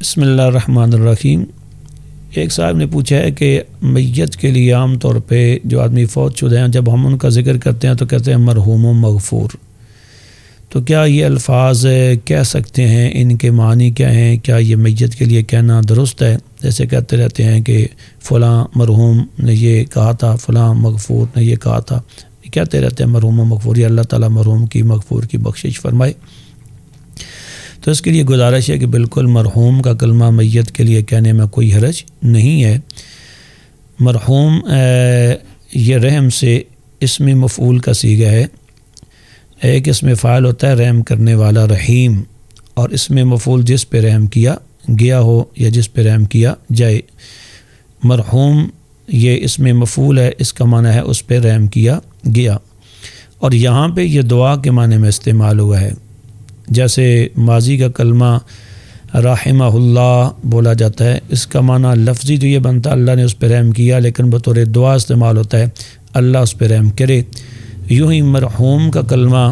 بسم اللہ الرحمن الرحیم۔ ایک صاحب نے پوچھا ہے کہ میت کے لیے عام طور پہ جو آدمی فوت شدہ ہیں جب ہم ان کا ذکر کرتے ہیں تو کہتے ہیں مرحوم و مغفور، تو کیا یہ الفاظ کہہ سکتے ہیں؟ ان کے معنی کیا ہیں؟ کیا یہ میت کے لیے کہنا درست ہے؟ جیسے کہتے رہتے ہیں کہ فلاں مرحوم نے یہ کہا تھا، فلاں مغفور نے یہ کہا تھا، کہتے رہتے ہیں مرحوم و مغفور، یا اللہ تعالیٰ مرحوم کی مغفور کی بخشش فرمائے۔ تو اس کے لیے گزارش ہے کہ بالکل مرحوم کا کلمہ میت کے لیے کہنے میں کوئی حرج نہیں ہے۔ مرحوم یہ رحم سے اسم مفعول کا صیغہ ہے۔ ایک اسم فاعل ہوتا ہے رحم کرنے والا رحیم، اور اسم مفعول جس پہ رحم کیا گیا ہو یا جس پہ رحم کیا جائے۔ مرحوم یہ اسم مفعول ہے، اس کا معنی ہے اس پہ رحم کیا گیا، اور یہاں پہ یہ دعا کے معنی میں استعمال ہوا ہے۔ جیسے ماضی کا کلمہ رحمہ اللہ بولا جاتا ہے، اس کا معنی لفظی تو یہ بنتا اللہ نے اس پہ رحم کیا، لیکن بطور دعا استعمال ہوتا ہے اللہ اس پہ رحم کرے۔ یوں ہی مرحوم کا کلمہ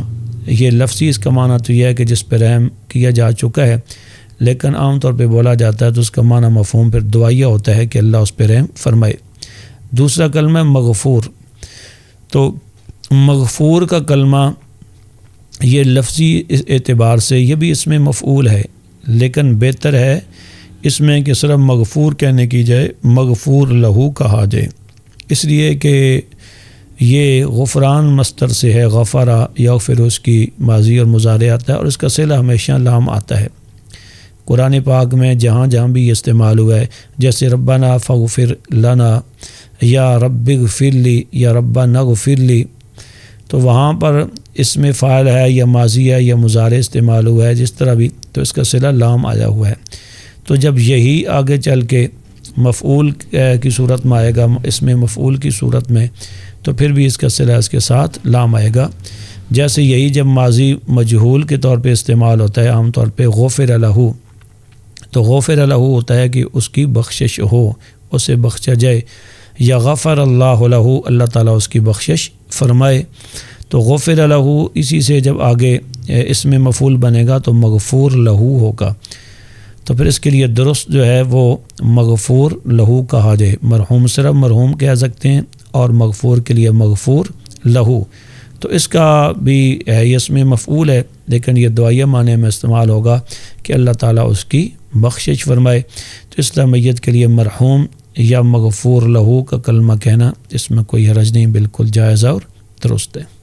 یہ لفظی اس کا معنی تو یہ ہے کہ جس پہ رحم کیا جا چکا ہے، لیکن عام طور پہ بولا جاتا ہے تو اس کا معنی مفہوم پھر دعائیہ ہوتا ہے کہ اللہ اس پہ رحم فرمائے۔ دوسرا کلمہ مغفور، تو مغفور کا کلمہ یہ لفظی اعتبار سے یہ بھی اس میں مفعول ہے، لیکن بہتر ہے اس میں کہ صرف مغفور کہنے کی جائے، مغفور لہو کہا جائے، اس لیے کہ یہ غفران مصدر سے ہے، غفرا یا پھر اس کی ماضی اور مضارع آتا ہے، اور اس کا صلہ ہمیشہ لام آتا ہے۔ قرآن پاک میں جہاں جہاں بھی یہ استعمال ہوا ہے، جیسے ربنا فاغفر لنا یا رب اغفر لی یا ربنا اغفر لی، تو وہاں پر اس میں فاعل ہے یا ماضی ہے یا مضارع استعمال ہوا ہے جس طرح بھی، تو اس کا صلہ لام آیا ہوا ہے۔ تو جب یہی آگے چل کے مفعول کی صورت میں آئے گا، اس میں مفعول کی صورت میں، تو پھر بھی اس کا صلہ اس کے ساتھ لام آئے گا۔ جیسے یہی جب ماضی مجہول کے طور پہ استعمال ہوتا ہے عام طور پہ غفر لہو، تو غفر لہو ہوتا ہے کہ اس کی بخشش ہو، اسے بخشا جائے، یا غفر اللہ لہو اللہ تعالیٰ اس کی بخشش فرمائے۔ تو غفر لہو اسی سے جب آگے اس میں مفعول بنے گا تو مغفور لہو ہوگا، تو پھر اس کے لیے درست جو ہے وہ مغفور لہو کہا جائے۔ مرحوم صرف مرحوم کہہ سکتے ہیں، اور مغفور کے لیے مغفور لہو، تو اس کا بھی اس میں مفعول ہے، لیکن یہ دعائیہ معنی میں استعمال ہوگا کہ اللہ تعالیٰ اس کی بخشش فرمائے۔ تو اس طرح میت کے لیے مرحوم یا مغفور لہو کا کلمہ کہنا اس میں کوئی حرج نہیں، بالکل جائز اور درست ہے۔